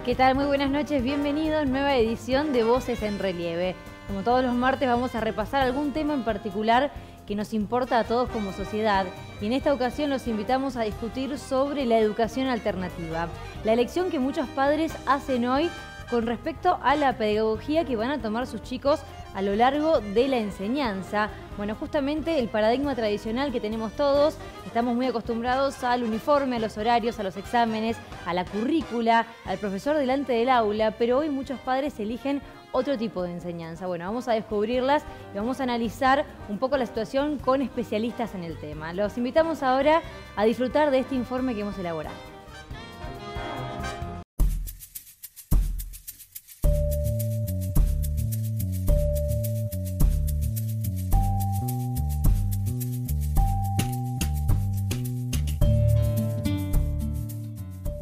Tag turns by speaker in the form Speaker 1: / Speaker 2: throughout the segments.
Speaker 1: ¿Qué tal? Muy buenas noches, bienvenidos. Nueva edición de Voces en Relieve. Como todos los martes vamos a repasar algún tema en particular que nos importa a todos como sociedad. Y en esta ocasión los invitamos a discutir sobre la educación alternativa. La elección que muchos padres hacen hoy con respecto a la pedagogía que van a tomar sus chicos a lo largo de la enseñanza. Bueno, justamente el paradigma tradicional que tenemos todos, estamos muy acostumbrados al uniforme, a los horarios, a los exámenes, a la currícula, al profesor delante del aula, pero hoy muchos padres eligen otro tipo de enseñanza. Bueno, vamos a descubrirlas y vamos a analizar un poco la situación con especialistas en el tema. Los invitamos ahora a disfrutar de este informe que hemos elaborado.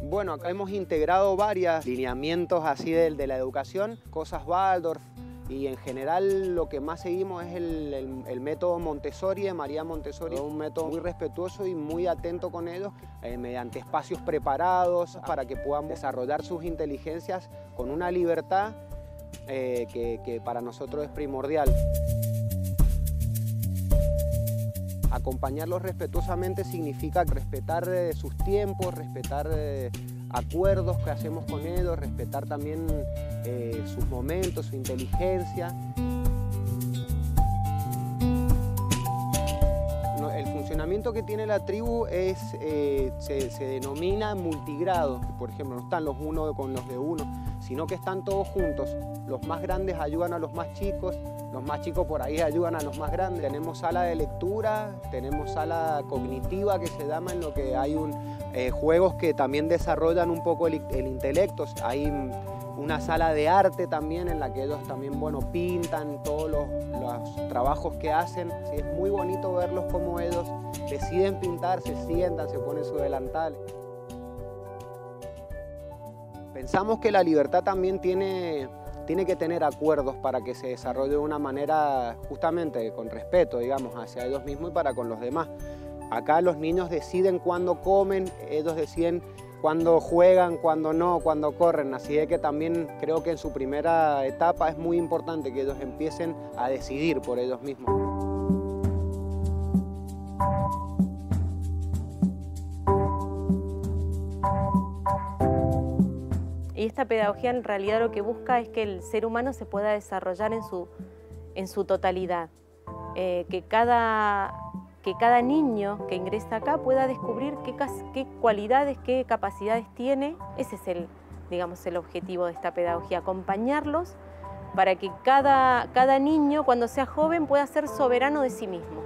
Speaker 2: Bueno, acá hemos integrado varios lineamientos así de la educación, cosas Waldorf, y en general lo que más seguimos es el método Montessori, de María Montessori, un método muy respetuoso y muy atento con ellos, mediante espacios preparados para que puedan desarrollar sus inteligencias con una libertad que para nosotros es primordial. Acompañarlos respetuosamente significa respetar sus tiempos, respetar acuerdos que hacemos con ellos, respetar también sus momentos, su inteligencia. El funcionamiento que tiene la tribu se denomina multigrado. Por ejemplo, no están los uno con los de uno, sino que están todos juntos. Los más grandes ayudan a los más chicos por ahí ayudan a los más grandes. Tenemos sala de lectura, tenemos sala cognitiva que se llama, en lo que hay juegos que también desarrollan un poco el intelecto. Hay una sala de arte también en la que ellos también pintan todos los trabajos que hacen. Sí, es muy bonito verlos como ellos deciden pintar, se sientan, se ponen su delantal. Pensamos que la libertad también tiene que tener acuerdos para que se desarrolle de una manera justamente con respeto, digamos, hacia ellos mismos y para con los demás. Acá los niños deciden cuándo comen, ellos deciden cuándo juegan, cuándo no, cuándo corren. Así de que también creo que en su primera etapa es muy importante que ellos empiecen a decidir por ellos mismos.
Speaker 3: Y esta pedagogía en realidad lo que busca es que el ser humano se pueda desarrollar en su totalidad. Que cada niño que ingresa acá pueda descubrir qué cualidades, qué capacidades tiene. Ese es el objetivo de esta pedagogía, acompañarlos para que cada niño cuando sea joven pueda ser soberano de sí mismo.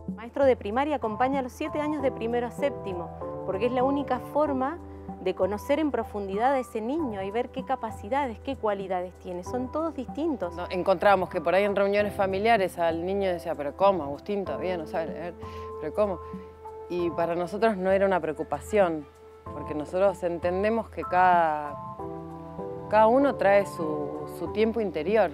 Speaker 3: El maestro de primaria acompaña a los 7 años de primero a séptimo, porque es la única forma de conocer en profundidad a ese niño y ver qué capacidades, qué cualidades tiene. Son todos distintos.
Speaker 4: Encontramos que por ahí en reuniones familiares al niño decía, pero ¿cómo? Agustín todavía no sabe leer, ¿pero cómo? Y para nosotros no era una preocupación, porque nosotros entendemos que cada uno trae su tiempo interior.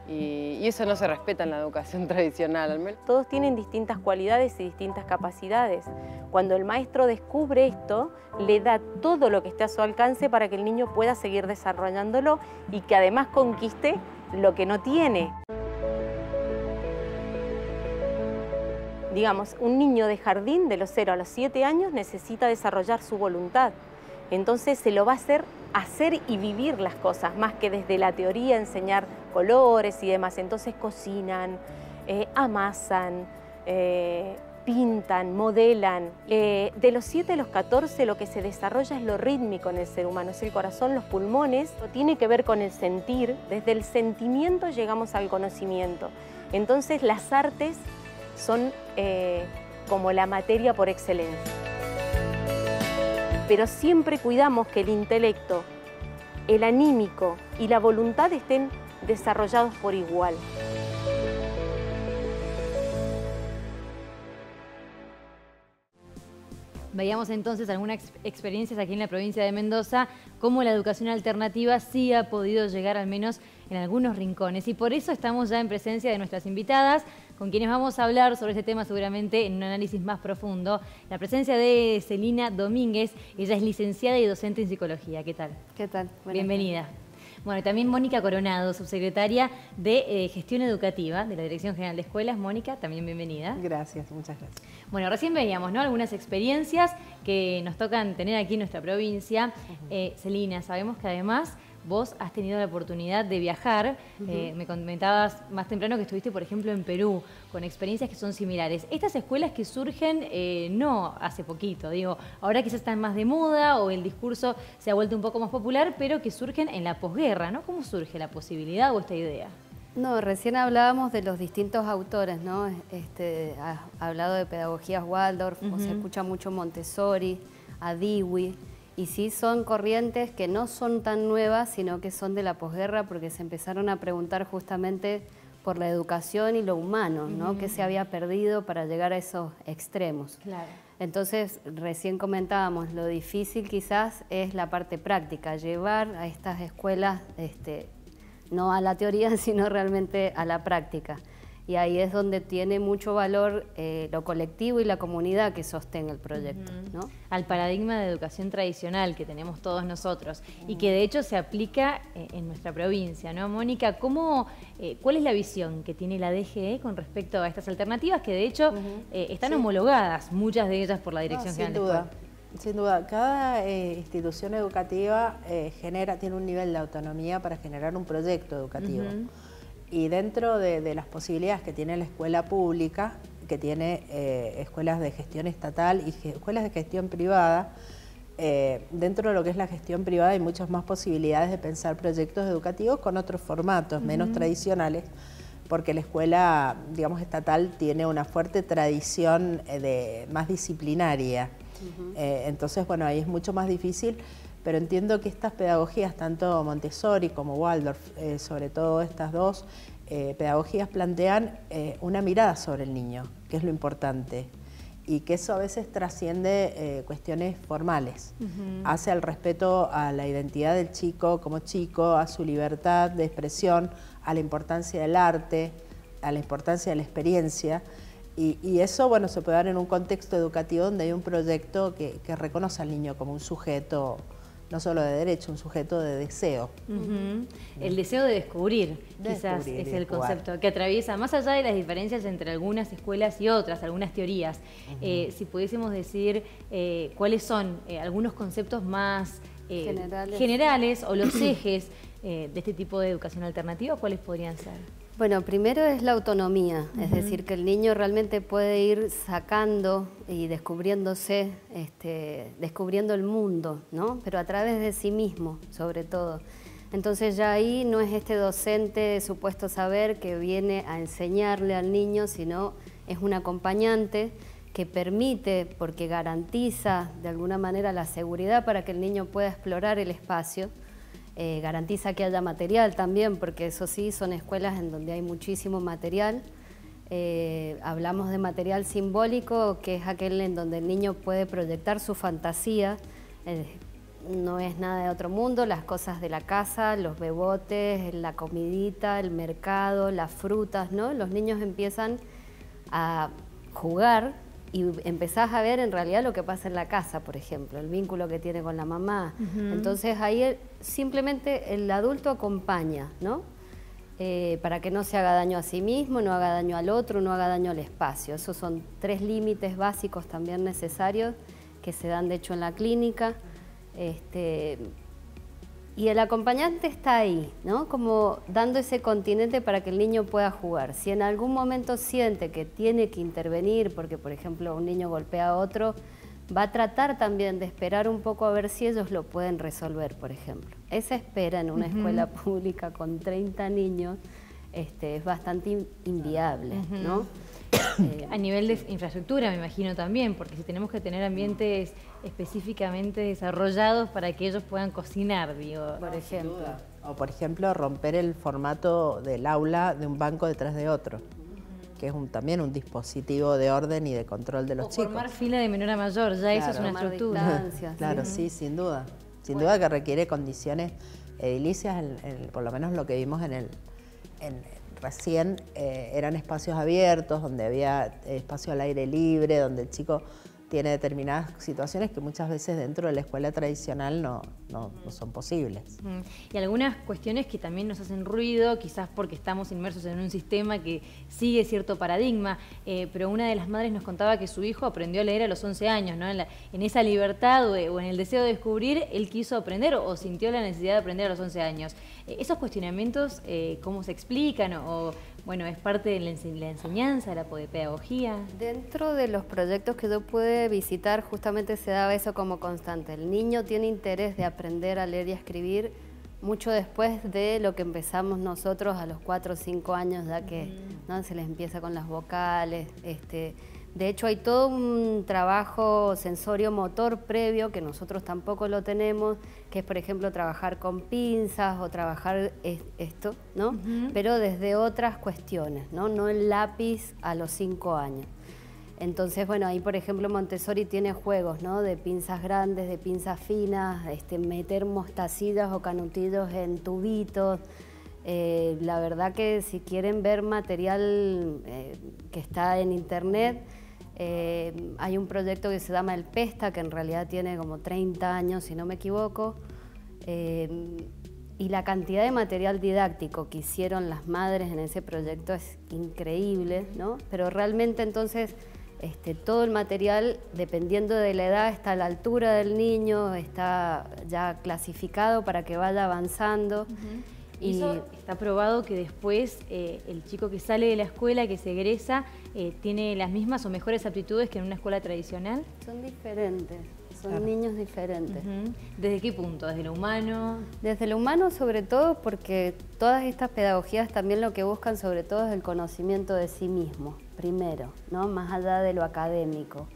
Speaker 4: Y eso no se respeta en la educación tradicional, al menos.
Speaker 3: Todos tienen distintas cualidades y distintas capacidades. Cuando el maestro descubre esto, le da todo lo que esté a su alcance para que el niño pueda seguir desarrollándolo y que además conquiste lo que no tiene. Digamos, un niño de jardín de los 0 a los 7 años necesita desarrollar su voluntad. Entonces se lo va a hacer y vivir las cosas, más que desde la teoría enseñar colores y demás. Entonces cocinan, amasan, pintan, modelan. De los 7 a los 14 lo que se desarrolla es lo rítmico en el ser humano, es el corazón, los pulmones. Tiene que ver con el sentir, desde el sentimiento llegamos al conocimiento. Entonces las artes son como la materia por excelencia. Pero siempre cuidamos que el intelecto, el anímico y la voluntad estén desarrollados por igual.
Speaker 1: Veíamos entonces algunas experiencias aquí en la provincia de Mendoza, cómo la educación alternativa sí ha podido llegar al menos en algunos rincones. Y por eso estamos ya en presencia de nuestras invitadas, con quienes vamos a hablar sobre este tema seguramente en un análisis más profundo. La presencia de Celina Domínguez, ella es licenciada y docente en psicología. ¿Qué tal?
Speaker 5: ¿Qué tal?
Speaker 1: Bienvenida. Bueno, y también Mónica Coronado, subsecretaria de Gestión Educativa de la Dirección General de Escuelas. Mónica, también bienvenida.
Speaker 5: Gracias, muchas gracias.
Speaker 1: Bueno, recién veíamos, ¿no?, algunas experiencias que nos tocan tener aquí en nuestra provincia. Celina, sabemos que además vos has tenido la oportunidad de viajar. Me comentabas más temprano que estuviste, por ejemplo, en Perú, con experiencias que son similares. Estas escuelas que surgen no hace poquito, digo, ahora quizás están más de moda o el discurso se ha vuelto un poco más popular, pero que surgen en la posguerra, ¿no? ¿Cómo surge la posibilidad o esta idea?
Speaker 5: No, recién hablábamos de los distintos autores, ¿no? Has hablado de pedagogías Waldorf, o se escucha mucho Montessori, a Dewey. Y sí son corrientes que no son tan nuevas, sino que son de la posguerra, porque se empezaron a preguntar justamente por la educación y lo humano, ¿no? ¿Qué se había perdido para llegar a esos extremos?
Speaker 1: Claro.
Speaker 5: Entonces, recién comentábamos, lo difícil quizás es la parte práctica, llevar a estas escuelas, no a la teoría, sino realmente a la práctica. Y ahí es donde tiene mucho valor lo colectivo y la comunidad que sostenga el proyecto, ¿no?
Speaker 1: Al paradigma de educación tradicional que tenemos todos nosotros y que de hecho se aplica en nuestra provincia, ¿no? Mónica, ¿cuál es la visión que tiene la DGE con respecto a estas alternativas que de hecho están homologadas, muchas de ellas por la Dirección General de Escuelas?
Speaker 6: Sin duda, cada institución educativa tiene un nivel de autonomía para generar un proyecto educativo. Y dentro de las posibilidades que tiene la escuela pública, que tiene escuelas de gestión estatal y escuelas de gestión privada, dentro de lo que es la gestión privada hay muchas más posibilidades de pensar proyectos educativos con otros formatos, menos tradicionales, porque la escuela, digamos, estatal tiene una fuerte tradición más disciplinaria. Entonces, bueno, ahí es mucho más difícil. Pero entiendo que estas pedagogías, tanto Montessori como Waldorf, sobre todo estas dos pedagogías, plantean una mirada sobre el niño, que es lo importante, y que eso a veces trasciende cuestiones formales, hace al respeto a la identidad del chico como chico, a su libertad de expresión, a la importancia del arte, a la importancia de la experiencia. Y eso, bueno, se puede dar en un contexto educativo donde hay un proyecto que reconoce al niño como un sujeto, no solo de derecho, un sujeto de deseo.
Speaker 1: El deseo de descubrir, quizás es el concepto que atraviesa, más allá de las diferencias entre algunas escuelas y otras, algunas teorías. Si pudiésemos decir cuáles son algunos conceptos más generales o los ejes de este tipo de educación alternativa, ¿cuáles podrían ser?
Speaker 5: Bueno, primero es la autonomía, es decir, que el niño realmente puede ir sacando y descubriéndose, descubriendo el mundo, ¿no? Pero a través de sí mismo, sobre todo. Entonces ya ahí no es este docente de supuesto saber que viene a enseñarle al niño, sino es un acompañante que permite, porque garantiza de alguna manera la seguridad para que el niño pueda explorar el espacio. Garantiza que haya material también, porque eso sí, son escuelas en donde hay muchísimo material. Hablamos de material simbólico, que es aquel en donde el niño puede proyectar su fantasía. No es nada de otro mundo, las cosas de la casa, los bebotes, la comidita, el mercado, las frutas, ¿no? Los niños empiezan a jugar y empezás a ver en realidad lo que pasa en la casa, por ejemplo, el vínculo que tiene con la mamá. Entonces ahí simplemente el adulto acompaña, ¿no? Para que no se haga daño a sí mismo, no haga daño al otro, no haga daño al espacio. Esos son 3 límites básicos también necesarios que se dan de hecho en la clínica. Y el acompañante está ahí, ¿no? Como dando ese continente para que el niño pueda jugar. Si en algún momento siente que tiene que intervenir, porque por ejemplo un niño golpea a otro, va a tratar también de esperar un poco a ver si ellos lo pueden resolver, por ejemplo. Esa espera en una escuela pública con 30 niños es bastante inviable, ¿no?
Speaker 1: A nivel de infraestructura, me imagino también, porque si tenemos que tener ambientes específicamente desarrollados para que ellos puedan cocinar, digo.
Speaker 5: Por ejemplo.
Speaker 6: O por ejemplo, romper el formato del aula de un banco detrás de otro. que es también un dispositivo de orden y de control de los chicos.
Speaker 1: Formar fila de menor a mayor, ya eso es una estructura.
Speaker 6: Claro, sí, sin duda. Sin duda que requiere condiciones edilicias, por lo menos lo que vimos recién eran espacios abiertos, donde había espacio al aire libre, donde el chico tiene determinadas situaciones que muchas veces dentro de la escuela tradicional no son posibles.
Speaker 1: Y algunas cuestiones que también nos hacen ruido, quizás porque estamos inmersos en un sistema que sigue cierto paradigma, pero una de las madres nos contaba que su hijo aprendió a leer a los 11 años, ¿no? En esa libertad o en el deseo de descubrir, él quiso aprender o sintió la necesidad de aprender a los 11 años. ¿Esos cuestionamientos cómo se explican bueno, es parte de la enseñanza, de la pedagogía?
Speaker 5: Dentro de los proyectos que yo pude visitar, justamente se daba eso como constante. El niño tiene interés de aprender a leer y a escribir mucho después de lo que empezamos nosotros a los 4 o 5 años, ya que ¿no? se les empieza con las vocales. De hecho, hay todo un trabajo sensorio-motor previo que nosotros tampoco lo tenemos, que es, por ejemplo, trabajar con pinzas o trabajar esto, ¿no? Pero desde otras cuestiones, ¿no? El lápiz a los 5 años. Entonces, bueno, ahí, por ejemplo, Montessori tiene juegos, ¿no? De pinzas grandes, de pinzas finas, meter mostacillas o canutillos en tubitos. La verdad que si quieren ver material que está en internet, hay un proyecto que se llama El Pesta, que en realidad tiene como 30 años, si no me equivoco, y la cantidad de material didáctico que hicieron las madres en ese proyecto es increíble, ¿no? Pero realmente entonces todo el material, dependiendo de la edad, está a la altura del niño, está ya clasificado para que vaya avanzando.
Speaker 1: Y eso está probado que después el chico que sale de la escuela, que se egresa, tiene las mismas o mejores aptitudes que en una escuela tradicional.
Speaker 5: Son diferentes, son niños diferentes.
Speaker 1: ¿Desde qué punto? ¿Desde lo humano?
Speaker 5: Desde lo humano sobre todo, porque todas estas pedagogías también lo que buscan sobre todo es el conocimiento de sí mismo, primero, ¿no? Más allá de lo académico.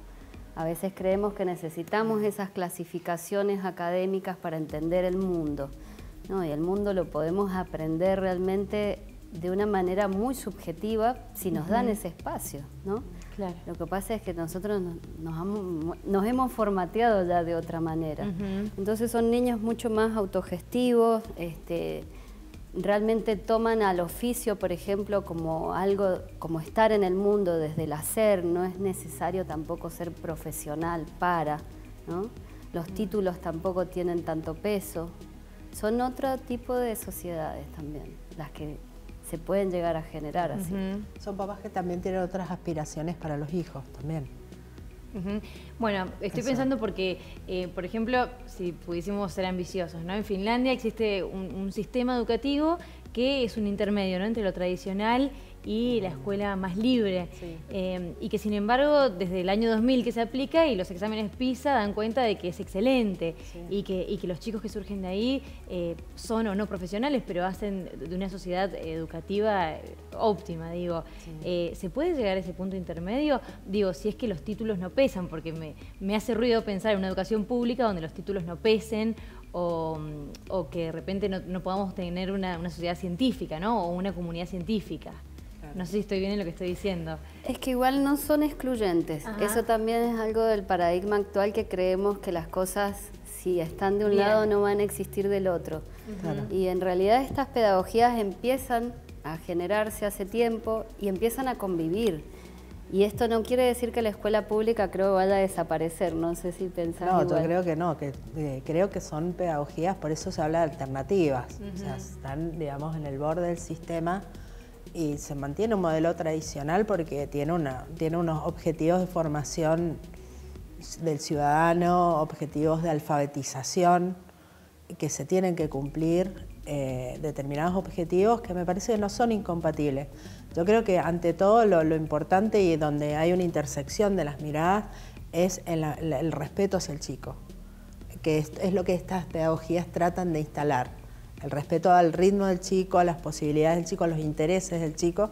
Speaker 5: A veces creemos que necesitamos esas clasificaciones académicas para entender el mundo. No, y el mundo lo podemos aprender realmente de una manera muy subjetiva si nos dan ese espacio, ¿no?
Speaker 1: Claro.
Speaker 5: Lo que pasa es que nosotros nos hemos formateado ya de otra manera. Entonces son niños mucho más autogestivos, realmente toman al oficio, por ejemplo, como algo, como estar en el mundo desde el hacer. No es necesario tampoco ser profesional ¿no? Los títulos tampoco tienen tanto peso. Son otro tipo de sociedades también, las que se pueden llegar a generar así.
Speaker 6: Son papás que también tienen otras aspiraciones para los hijos también.
Speaker 1: Bueno, estoy pensando porque, por ejemplo, si pudiésemos ser ambiciosos, ¿no? En Finlandia existe un sistema educativo que es un intermedio, ¿no? Entre lo tradicional y la escuela más libre, y que sin embargo desde el año 2000 que se aplica y los exámenes PISA dan cuenta de que es excelente y que los chicos que surgen de ahí son o no profesionales, pero hacen de una sociedad educativa óptima, digo. ¿Se puede llegar a ese punto intermedio? Digo, si es que los títulos no pesan, porque me hace ruido pensar en una educación pública donde los títulos no pesen o que de repente no podamos tener una sociedad científica, ¿no? O una comunidad científica. No sé si estoy bien en lo que estoy diciendo.
Speaker 5: Es que igual no son excluyentes. Eso también es algo del paradigma actual, que creemos que las cosas, si están de un lado, no van a existir del otro. Y en realidad estas pedagogías empiezan a generarse hace tiempo y empiezan a convivir. Y esto no quiere decir que la escuela pública vaya a desaparecer, no sé si pensás igual.
Speaker 6: Yo creo que no, creo que son pedagogías, por eso se habla de alternativas. O sea, están, digamos, en el borde del sistema. Y se mantiene un modelo tradicional porque tiene unos objetivos de formación del ciudadano, objetivos de alfabetización que se tienen que cumplir, determinados objetivos que me parece que no son incompatibles. Yo creo que ante todo lo importante y donde hay una intersección de las miradas es el respeto hacia el chico, que es lo que estas pedagogías tratan de instalar. El respeto al ritmo del chico, a las posibilidades del chico, a los intereses del chico,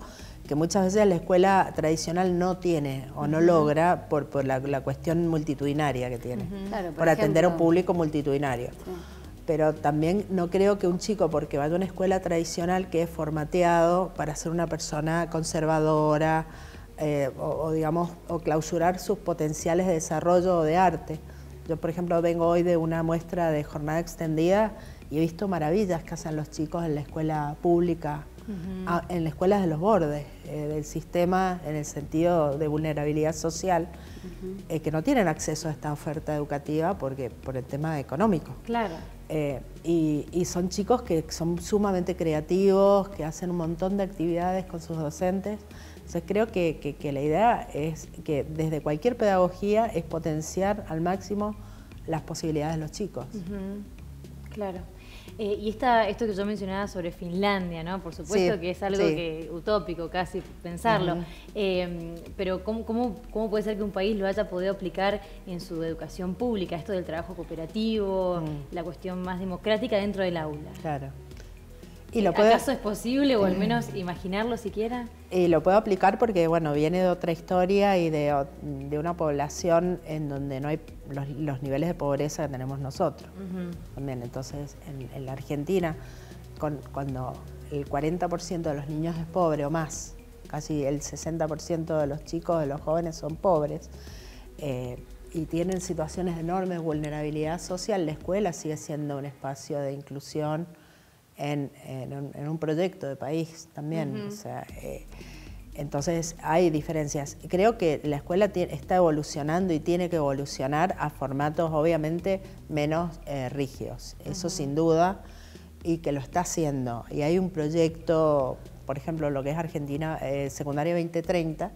Speaker 6: que muchas veces la escuela tradicional no tiene o no logra por la cuestión multitudinaria que tiene,
Speaker 5: Claro,
Speaker 6: por atender a un público multitudinario. pero también no creo que un chico, porque vaya a una escuela tradicional, que es formateado para ser una persona conservadora, digamos, o clausurar sus potenciales de desarrollo o de arte. Yo, por ejemplo, vengo hoy de una muestra de jornada extendida y he visto maravillas que hacen los chicos en la escuela pública, en las escuelas de los bordes del sistema, en el sentido de vulnerabilidad social, que no tienen acceso a esta oferta educativa por el tema económico.
Speaker 1: Claro.
Speaker 6: Y son chicos que son sumamente creativos, que hacen un montón de actividades con sus docentes. Entonces creo que la idea es que desde cualquier pedagogía es potenciar al máximo las posibilidades de los chicos.
Speaker 1: Claro. Y esto que yo mencionaba sobre Finlandia, ¿no? Por supuesto que es algo que utópico casi pensarlo, pero ¿cómo puede ser que un país lo haya podido aplicar en su educación pública? Esto del trabajo cooperativo, la cuestión más democrática dentro del aula.
Speaker 6: Claro.
Speaker 1: ¿Acaso es posible, o al menos imaginarlo siquiera?
Speaker 6: Y lo puedo aplicar porque, bueno, viene de otra historia y de una población en donde no hay los niveles de pobreza que tenemos nosotros. También, entonces, en la Argentina, cuando el 40% de los niños es pobre o más, casi el 60% de los chicos, de los jóvenes son pobres, y tienen situaciones de enorme vulnerabilidad social, la escuela sigue siendo un espacio de inclusión en un proyecto de país también. O sea, entonces hay diferencias. Creo que la escuela está evolucionando y tiene que evolucionar a formatos obviamente menos rígidos, eso sin duda, y que lo está haciendo. Y hay un proyecto, por ejemplo, lo que es Argentina Secundaria 2030,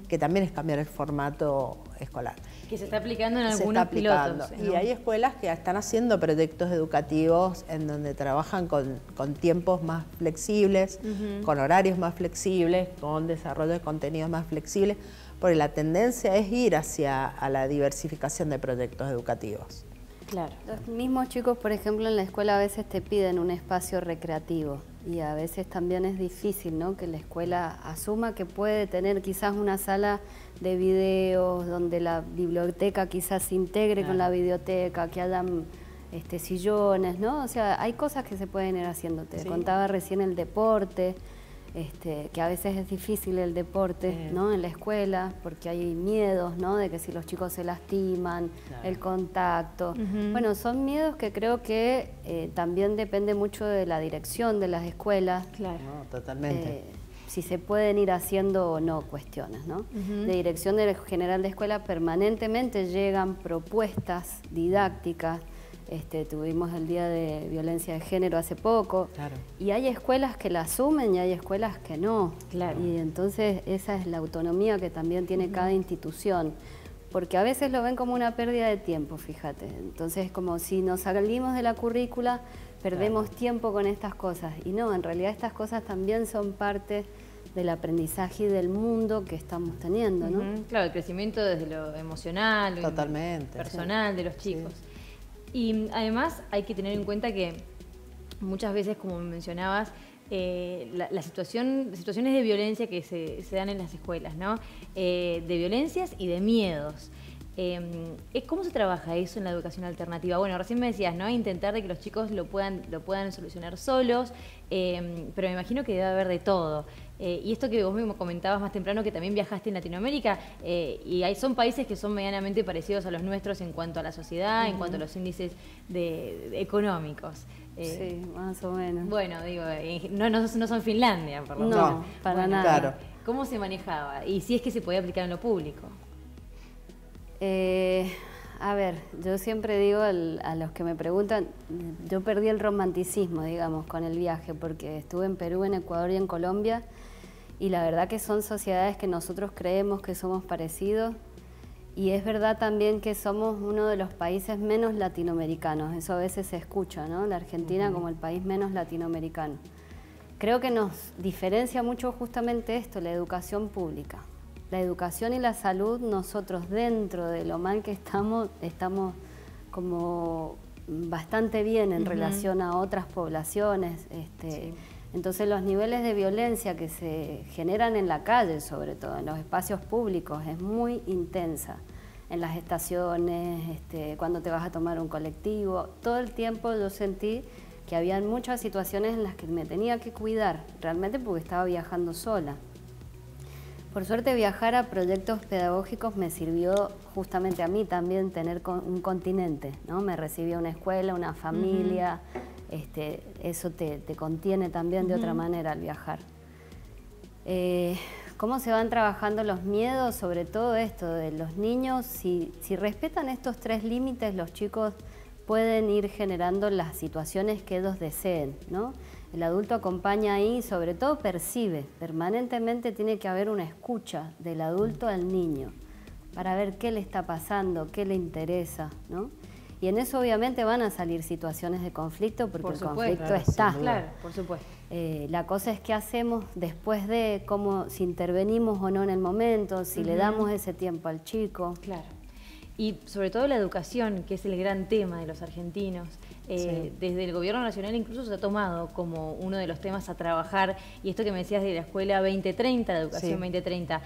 Speaker 6: que también es cambiar el formato escolar.
Speaker 1: Que se está aplicando en algunos pilotos, ¿no?
Speaker 6: Y hay escuelas que están haciendo proyectos educativos en donde trabajan con tiempos más flexibles, con horarios más flexibles, con desarrollo de contenidos más flexibles, porque la tendencia es ir hacia la diversificación de proyectos educativos.
Speaker 5: Claro. Los mismos chicos, por ejemplo, en la escuela a veces te piden un espacio recreativo y a veces también es difícil, ¿no?, que la escuela asuma que puede tener quizás una sala de videos donde la biblioteca quizás se integre con la videoteca, que hayan sillones, ¿no? O sea, hay cosas que se pueden ir haciendo. Te contaba recién el deporte, que a veces es difícil el deporte, ¿no?, en la escuela, porque hay miedos, ¿no?, de que si los chicos se lastiman, el contacto. Bueno, son miedos que creo que también depende mucho de la dirección de las escuelas.
Speaker 1: Claro.
Speaker 6: No, totalmente.
Speaker 5: Si se pueden ir haciendo o no cuestiones, ¿no? De dirección general de escuela permanentemente llegan propuestas didácticas. Tuvimos el Día de Violencia de Género hace poco, y hay escuelas que la asumen y hay escuelas que no. Y entonces esa es la autonomía que también tiene cada institución, porque a veces lo ven como una pérdida de tiempo, fíjate. Entonces, como si nos salimos de la currícula, perdemos tiempo con estas cosas, y no, en realidad estas cosas también son parte del aprendizaje y del mundo que estamos teniendo, ¿no?
Speaker 1: Claro, el crecimiento desde lo emocional,
Speaker 6: totalmente,
Speaker 1: personal de los chicos. Y además hay que tener en cuenta que muchas veces, como mencionabas, las situaciones de violencia que se dan en las escuelas, ¿no? De violencias y de miedos. ¿Cómo se trabaja eso en la educación alternativa? Bueno, recién me decías, ¿no?, intentar de que los chicos lo puedan solucionar solos, pero me imagino que debe haber de todo. Y esto que vos mismo comentabas más temprano, que también viajaste en Latinoamérica, y son países que son medianamente parecidos a los nuestros en cuanto a la sociedad, en cuanto a los índices económicos.
Speaker 5: Sí, más o menos.
Speaker 1: Bueno, digo, no son Finlandia, por lo menos.
Speaker 5: No, para nada.
Speaker 6: Claro.
Speaker 1: ¿Cómo se manejaba? Y si es que se podía aplicar en lo público.
Speaker 5: A ver, yo siempre digo a los que me preguntan, yo perdí el romanticismo, digamos, con el viaje, porque estuve en Perú, en Ecuador y en Colombia, y la verdad que son sociedades que nosotros creemos que somos parecidos, y es verdad también que somos uno de los países menos latinoamericanos, eso a veces se escucha, ¿no?, la Argentina como el país menos latinoamericano. Creo que nos diferencia mucho justamente esto, la educación pública. La educación y la salud, nosotros dentro de lo mal que estamos como bastante bien en relación a otras poblaciones. Entonces los niveles de violencia que se generan en la calle, sobre todo en los espacios públicos, es muy intensa. en las estaciones, cuando te vas a tomar un colectivo. Todo el tiempo yo sentí que había muchas situaciones en las que me tenía que cuidar, realmente porque estaba viajando sola. Por suerte, viajar a proyectos pedagógicos me sirvió justamente a mí también tener un continente, ¿no? Me recibía una escuela, una familia, eso te contiene también de otra manera al viajar. ¿Cómo se van trabajando los miedos? Sobre todo esto de los niños, si respetan estos 3 límites, los chicos pueden ir generando las situaciones que ellos deseen, ¿no? El adulto acompaña ahí y sobre todo percibe, permanentemente tiene que haber una escucha del adulto al niño para ver qué le está pasando, qué le interesa, ¿no? Y en eso obviamente van a salir situaciones de conflicto porque el conflicto está.
Speaker 1: Claro, por supuesto.
Speaker 5: La cosa es qué hacemos después de, si intervenimos o no en el momento, si le damos ese tiempo al chico.
Speaker 1: Claro. Y sobre todo la educación, que es el gran tema de los argentinos. Desde el gobierno nacional incluso se ha tomado como uno de los temas a trabajar, y esto que me decías de la escuela 2030, la educación 2030,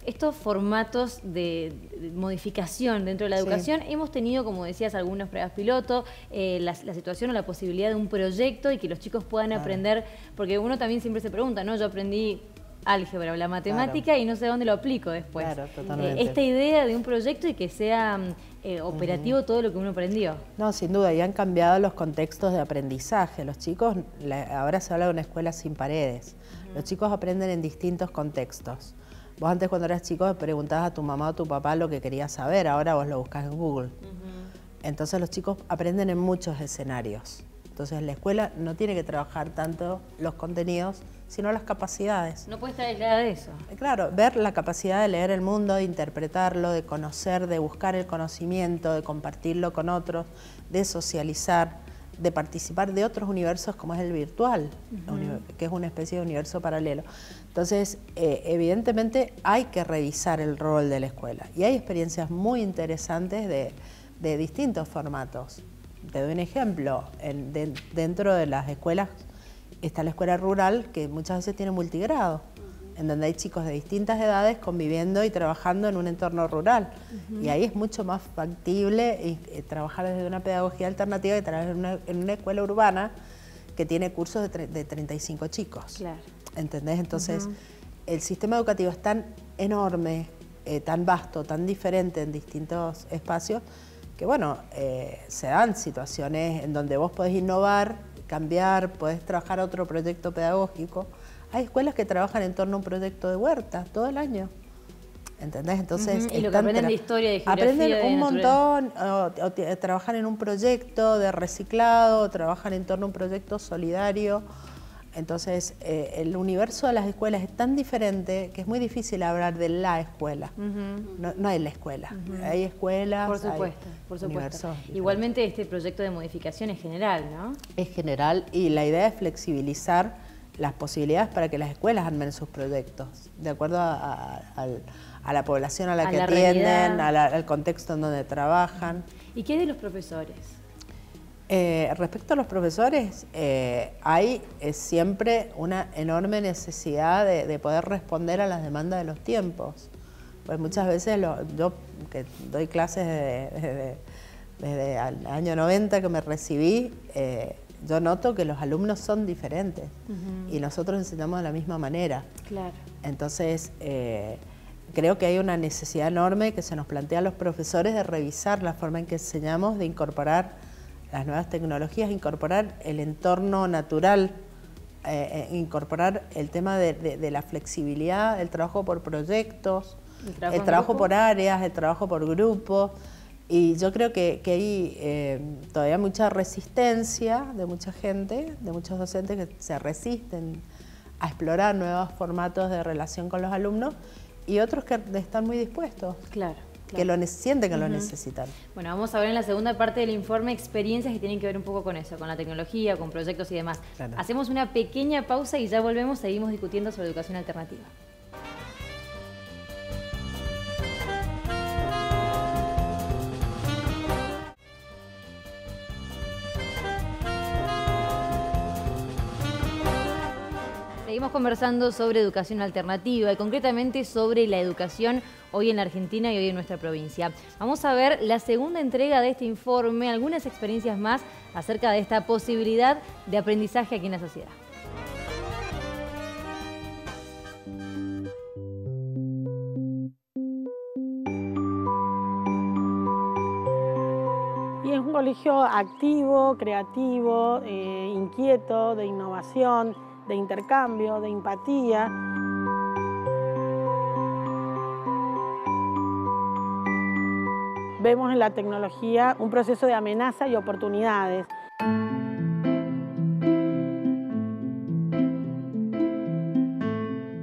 Speaker 1: estos formatos de modificación dentro de la educación, hemos tenido, como decías, algunas pruebas piloto, la situación o la posibilidad de un proyecto y que los chicos puedan aprender, porque uno también siempre se pregunta, ¿no? Yo aprendí álgebra o la matemática y no sé dónde lo aplico después.
Speaker 6: Claro, totalmente.
Speaker 1: Esta idea de un proyecto y que sea operativo todo lo que uno aprendió.
Speaker 6: No, sin duda, y han cambiado los contextos de aprendizaje. Los chicos, ahora se habla de una escuela sin paredes. Los chicos aprenden en distintos contextos. Vos antes cuando eras chico preguntabas a tu mamá o tu papá lo que querías saber, ahora vos lo buscas en Google. Entonces los chicos aprenden en muchos escenarios. Entonces la escuela no tiene que trabajar tanto los contenidos, sino las capacidades.
Speaker 1: No puede estar aislada de eso.
Speaker 6: Claro, ver la capacidad de leer el mundo, de interpretarlo, de conocer, de buscar el conocimiento, de compartirlo con otros, de socializar, de participar de otros universos como es el virtual, que es una especie de universo paralelo. Entonces, evidentemente hay que revisar el rol de la escuela y hay experiencias muy interesantes de distintos formatos. Te doy un ejemplo, dentro de las escuelas está la escuela rural, que muchas veces tiene multigrado, en donde hay chicos de distintas edades conviviendo y trabajando en un entorno rural. Y ahí es mucho más factible trabajar desde una pedagogía alternativa que trabajar en una escuela urbana que tiene cursos de 35 chicos. Claro. ¿Entendés? Entonces, el sistema educativo es tan enorme, tan vasto, tan diferente en distintos espacios, que bueno, se dan situaciones en donde vos podés innovar, cambiar, podés trabajar otro proyecto pedagógico. Hay escuelas que trabajan en torno a un proyecto de huerta todo el año. ¿Entendés? Entonces,
Speaker 1: y lo que aprenden de historia, de geografía,
Speaker 6: aprenden un montón, o trabajan en un proyecto de reciclado, o trabajan en torno a un proyecto solidario. Entonces, el universo de las escuelas es tan diferente que es muy difícil hablar de la escuela. No hay la escuela. Hay escuelas,
Speaker 1: por supuesto. Igualmente este proyecto de modificación es general, ¿no?
Speaker 6: Es general y la idea es flexibilizar las posibilidades para que las escuelas armen sus proyectos, de acuerdo a la población a la que atienden, al contexto en donde trabajan.
Speaker 1: ¿Y qué de los profesores?
Speaker 6: Respecto a los profesores, hay siempre una enorme necesidad de poder responder a las demandas de los tiempos. Pues muchas veces, yo que doy clases desde el año 90 que me recibí, yo noto que los alumnos son diferentes y nosotros enseñamos de la misma manera. Claro. Entonces, creo que hay una necesidad enorme que se nos plantea a los profesores de revisar la forma en que enseñamos, de incorporar las nuevas tecnologías, incorporar el entorno natural, incorporar el tema de la flexibilidad, el trabajo por proyectos, el trabajo por áreas, el trabajo por grupos. Y yo creo que hay todavía mucha resistencia de mucha gente, de muchos docentes que se resisten a explorar nuevos formatos de relación con los alumnos y otros que están muy dispuestos. Claro. Que sienten que lo necesitan.
Speaker 1: Bueno, vamos a ver en la segunda parte del informe experiencias que tienen que ver un poco con eso, con la tecnología, con proyectos y demás. Claro. Hacemos una pequeña pausa y ya volvemos, seguimos discutiendo sobre educación alternativa. Seguimos conversando sobre educación alternativa y concretamente sobre la educación hoy en la Argentina y hoy en nuestra provincia. Vamos a ver la segunda entrega de este informe, algunas experiencias más acerca de esta posibilidad de aprendizaje aquí en la sociedad.
Speaker 7: Y es un colegio activo, creativo, inquieto, de innovación, de intercambio, de empatía. Vemos en la tecnología un proceso de amenaza y oportunidades.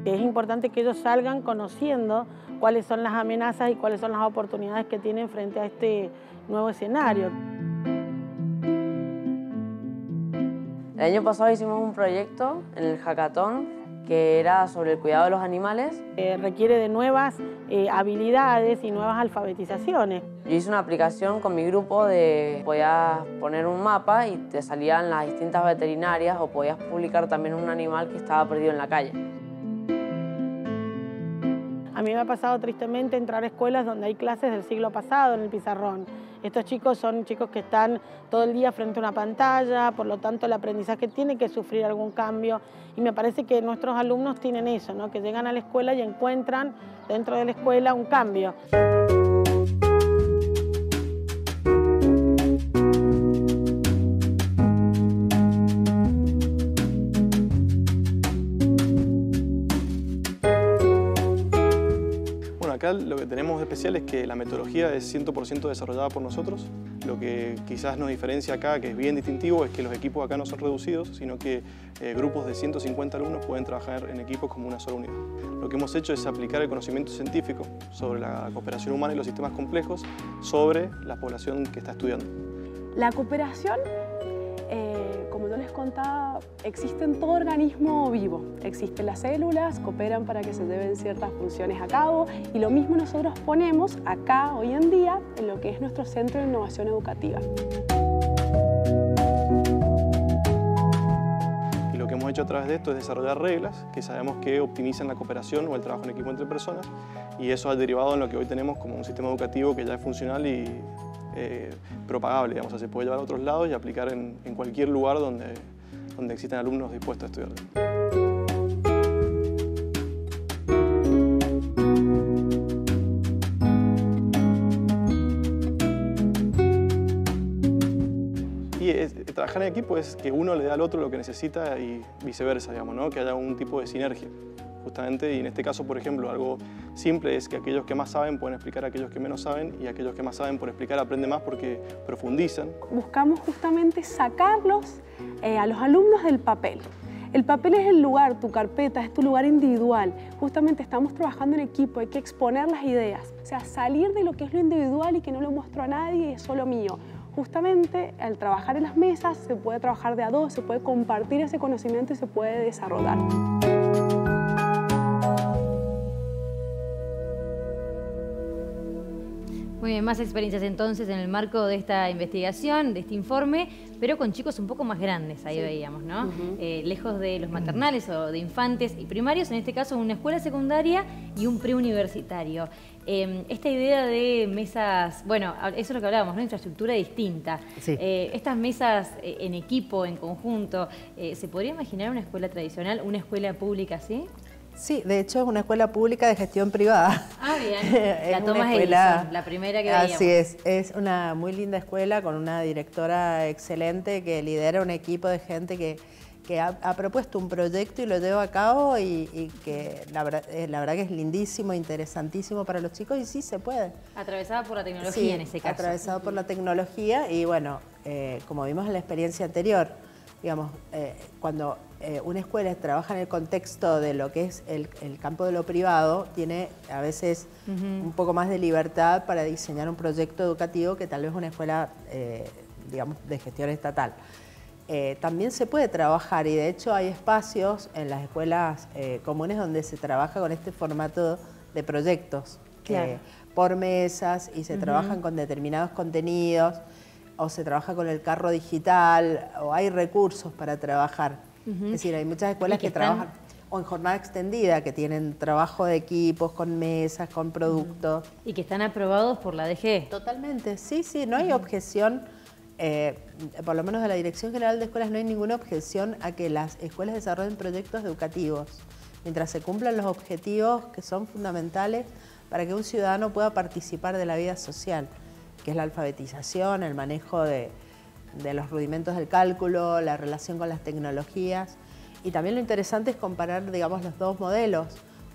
Speaker 7: Es importante que ellos salgan conociendo cuáles son las amenazas y cuáles son las oportunidades que tienen frente a este nuevo escenario.
Speaker 8: El año pasado hicimos un proyecto en el hackathon que era sobre el cuidado de los animales.
Speaker 7: Requiere de nuevas habilidades y nuevas alfabetizaciones.
Speaker 8: Yo hice una aplicación con mi grupo de podías poner un mapa y te salían las distintas veterinarias o podías publicar también un animal que estaba perdido en la calle.
Speaker 7: A mí me ha pasado tristemente entrar a escuelas donde hay clases del siglo pasado en el pizarrón. Estos chicos son chicos que están todo el día frente a una pantalla, por lo tanto el aprendizaje tiene que sufrir algún cambio y me parece que nuestros alumnos tienen eso, ¿no? Que llegan a la escuela y encuentran dentro de la escuela un cambio.
Speaker 9: Acá lo que tenemos de especial es que la metodología es 100% desarrollada por nosotros. Lo que quizás nos diferencia acá, que es bien distintivo, es que los equipos acá no son reducidos, sino que grupos de 150 alumnos pueden trabajar en equipos como una sola unidad. Lo que hemos hecho es aplicar el conocimiento científico sobre la cooperación humana y los sistemas complejos sobre la población que está estudiando.
Speaker 10: La cooperación, como yo les contaba, existe en todo organismo vivo. Existen las células, cooperan para que se lleven ciertas funciones a cabo y lo mismo nosotros ponemos acá hoy en día en lo que es nuestro Centro de Innovación Educativa.
Speaker 9: Y lo que hemos hecho a través de esto es desarrollar reglas que sabemos que optimizan la cooperación o el trabajo en equipo entre personas y eso ha derivado en lo que hoy tenemos como un sistema educativo que ya es funcional y propagable, digamos, o sea, se puede llevar a otros lados y aplicar en cualquier lugar donde existen alumnos dispuestos a estudiar. Y trabajar en equipo es que uno le da al otro lo que necesita y viceversa, digamos, ¿no? Que haya un tipo de sinergia. Justamente, y en este caso, por ejemplo, algo simple es que aquellos que más saben pueden explicar a aquellos que menos saben y aquellos que más saben por explicar aprenden más porque profundizan.
Speaker 10: Buscamos justamente sacarlos a los alumnos del papel. El papel es el lugar, tu carpeta, es tu lugar individual. Justamente estamos trabajando en equipo, hay que exponer las ideas. O sea, salir de lo que es lo individual y que no lo muestro a nadie y es solo mío. Justamente al trabajar en las mesas se puede trabajar de a dos, se puede compartir ese conocimiento y se puede desarrollar.
Speaker 1: Muy bien, más experiencias entonces en el marco de esta investigación, de este informe, pero con chicos un poco más grandes, ahí veíamos, ¿no? Lejos de los maternales o de infantes y primarios, en este caso una escuela secundaria y un preuniversitario. Esta idea de mesas, bueno, eso es lo que hablábamos, ¿no? Infraestructura distinta. Sí. Estas mesas en equipo, en conjunto, ¿se podría imaginar una escuela tradicional, una escuela pública así?
Speaker 6: Sí, de hecho es una escuela pública de gestión privada.
Speaker 1: Ah, bien. La Thomas Edison, la primera que veíamos.
Speaker 6: Así es una muy linda escuela con una directora excelente que lidera un equipo de gente que ha propuesto un proyecto y lo lleva a cabo y que la verdad que es lindísimo, interesantísimo para los chicos y sí se puede.
Speaker 1: Atravesada por la tecnología, sí, en ese caso.
Speaker 6: Atravesado por la tecnología y bueno, como vimos en la experiencia anterior, digamos, cuando una escuela trabaja en el contexto de lo que es el campo de lo privado, tiene a veces un poco más de libertad para diseñar un proyecto educativo que tal vez una escuela, digamos, de gestión estatal. También se puede trabajar y de hecho hay espacios en las escuelas comunes donde se trabaja con este formato de proyectos, claro, por mesas y se trabajan con determinados contenidos o se trabaja con el carro digital o hay recursos para trabajar. Es decir, hay muchas escuelas que trabajan o en jornada extendida, que tienen trabajo de equipos, con mesas, con productos.
Speaker 1: Y que están aprobados por la DG.
Speaker 6: Totalmente, sí, no hay objeción, por lo menos de la Dirección General de Escuelas no hay ninguna objeción a que las escuelas desarrollen proyectos educativos, mientras se cumplan los objetivos que son fundamentales para que un ciudadano pueda participar de la vida social, que es la alfabetización, el manejo de los rudimentos del cálculo, la relación con las tecnologías. Y también lo interesante es comparar, digamos, los dos modelos.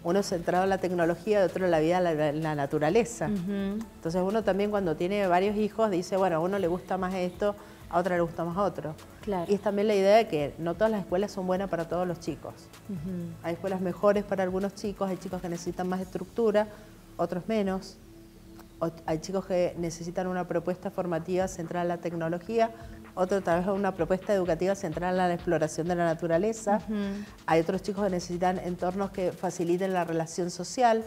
Speaker 6: Uno centrado en la tecnología y otro en la vida en la naturaleza. Entonces uno también cuando tiene varios hijos dice, bueno, a uno le gusta más esto, a otra le gusta más otro.
Speaker 1: Claro.
Speaker 6: Y es también la idea de que no todas las escuelas son buenas para todos los chicos. Hay escuelas mejores para algunos chicos, hay chicos que necesitan más estructura, otros menos. Hay chicos que necesitan una propuesta formativa centrada en la tecnología, otro tal vez una propuesta educativa centrada en la exploración de la naturaleza. Hay otros chicos que necesitan entornos que faciliten la relación social.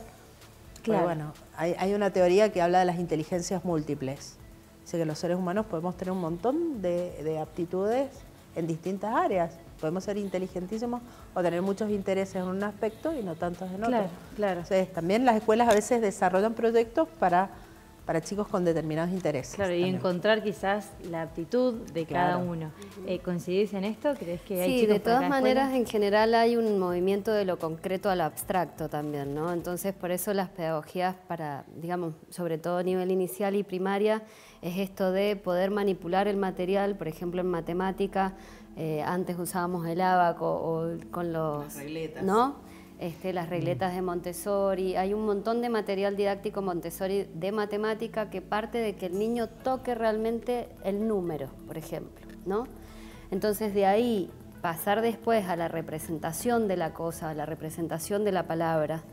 Speaker 6: Claro. Pero bueno, hay una teoría que habla de las inteligencias múltiples. Dice que los seres humanos podemos tener un montón de aptitudes en distintas áreas. Podemos ser inteligentísimos o tener muchos intereses en un aspecto y no tantos en otro.
Speaker 1: Claro.
Speaker 6: Entonces, también las escuelas a veces desarrollan proyectos para chicos con determinados intereses.
Speaker 1: Claro, y
Speaker 6: también
Speaker 1: encontrar quizás la aptitud de cada uno. ¿Coincidís en esto? ¿Crees que hay chicos
Speaker 5: de todas
Speaker 1: para cada
Speaker 5: maneras,
Speaker 1: escuela?
Speaker 5: en general hay un movimiento de lo concreto a lo abstracto también, ¿no? Entonces, por eso las pedagogías para, digamos, sobre todo a nivel inicial y primaria, es esto de poder manipular el material, por ejemplo, en matemática, antes usábamos el ábaco o con las
Speaker 6: regletas,
Speaker 5: ¿no? Las regletas de Montessori, hay un montón de material didáctico Montessori de matemática que parte de que el niño toque realmente el número, por ejemplo, ¿no? Entonces de ahí pasar después a la representación de la cosa, a la representación de la palabra,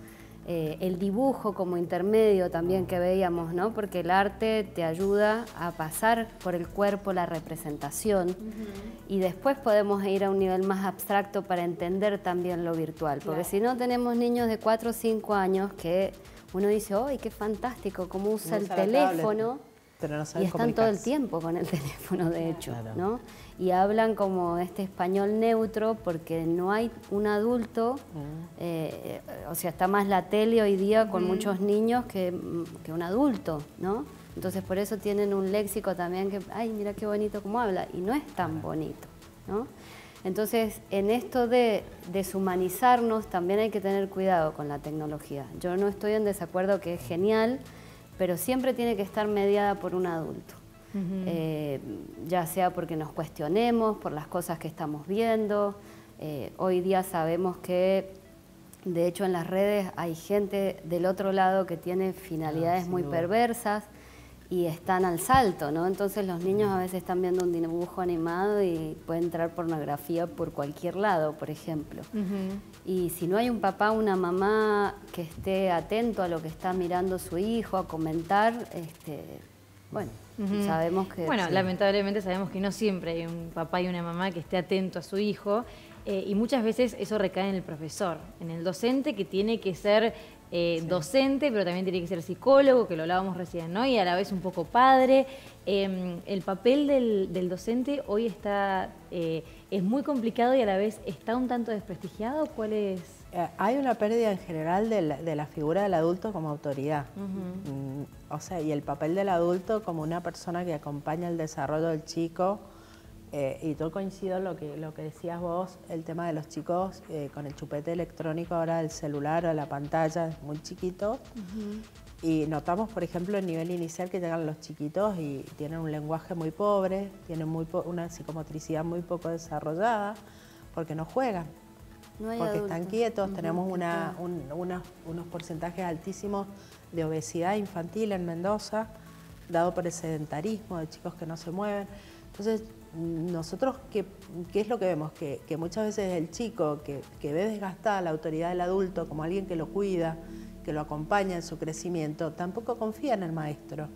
Speaker 5: el dibujo como intermedio también que veíamos, ¿no? Porque el arte te ayuda a pasar por el cuerpo la representación y después podemos ir a un nivel más abstracto para entender también lo virtual, porque si no tenemos niños de 4 o 5 años que uno dice, ¡ay, qué fantástico! Cómo usa el teléfono,
Speaker 6: pero no
Speaker 5: y están todo el tiempo con el teléfono, de hecho, ¿no? Y hablan como este español neutro porque no hay un adulto, o sea, está más la tele hoy día con muchos niños que un adulto, ¿no? Entonces por eso tienen un léxico también que, ay, mira qué bonito cómo habla, y no es tan bonito, ¿no? Entonces, en esto de deshumanizarnos también hay que tener cuidado con la tecnología. Yo no estoy en desacuerdo que es genial, pero siempre tiene que estar mediada por un adulto. Ya sea porque nos cuestionemos por las cosas que estamos viendo. Hoy día sabemos que, de hecho, en las redes hay gente del otro lado que tiene finalidades muy perversas y están al salto, ¿no? Entonces los niños a veces están viendo un dibujo animado y puede entrar pornografía por cualquier lado, por ejemplo. Y si no hay un papá o una mamá que esté atento a lo que está mirando su hijo, a comentar, bueno, sabemos que...
Speaker 1: Bueno, lamentablemente sabemos que no siempre hay un papá y una mamá que esté atento a su hijo y muchas veces eso recae en el profesor, en el docente que tiene que ser docente, pero también tiene que ser psicólogo, que lo hablábamos recién, ¿no? Y a la vez un poco padre. El papel del docente hoy está es muy complicado y a la vez está un tanto desprestigiado. ¿Cuál es?
Speaker 6: Hay una pérdida en general de la figura del adulto como autoridad. O sea, y el papel del adulto como una persona que acompaña el desarrollo del chico. Y yo coincido en lo que decías vos, el tema de los chicos con el chupete electrónico ahora del celular o la pantalla, muy chiquitos. Y notamos, por ejemplo, en nivel inicial que llegan los chiquitos y tienen un lenguaje muy pobre, tienen una psicomotricidad muy poco desarrollada, porque no juegan, porque están quietos. Tenemos unos porcentajes altísimos de obesidad infantil en Mendoza, dado por el sedentarismo de chicos que no se mueven. Entonces, nosotros, ¿qué es lo que vemos? Que muchas veces el chico que ve desgastada la autoridad del adulto como alguien que lo cuida, que lo acompaña en su crecimiento, tampoco confía en el maestro.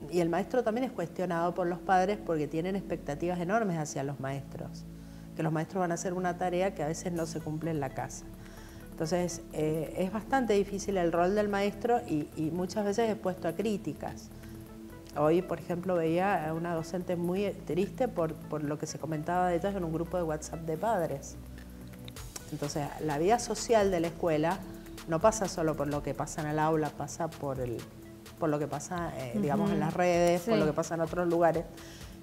Speaker 6: Y el maestro también es cuestionado por los padres porque tienen expectativas enormes hacia los maestros, que los maestros van a hacer una tarea que a veces no se cumple en la casa. Entonces, es bastante difícil el rol del maestro y muchas veces es expuesto a críticas. Hoy, por ejemplo, veía a una docente muy triste por lo que se comentaba de ellas en un grupo de WhatsApp de padres. Entonces, la vida social de la escuela no pasa solo por lo que pasa en el aula, pasa por lo que pasa, digamos, en las redes, por lo que pasa en otros lugares.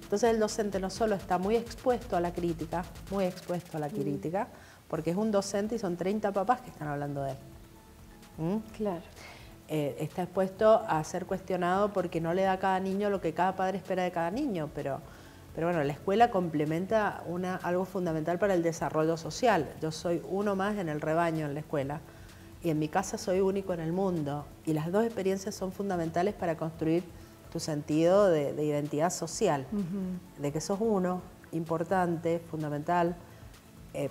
Speaker 6: Entonces, el docente no solo está muy expuesto a la crítica, porque es un docente y son 30 papás que están hablando de él.
Speaker 3: Claro.
Speaker 6: Está expuesto a ser cuestionado porque no le da a cada niño lo que cada padre espera de cada niño, pero bueno, la escuela complementa algo fundamental para el desarrollo social. Yo soy uno más en el rebaño en la escuela y en mi casa soy único en el mundo, y las dos experiencias son fundamentales para construir tu sentido de identidad social, de que sos uno, importante, fundamental,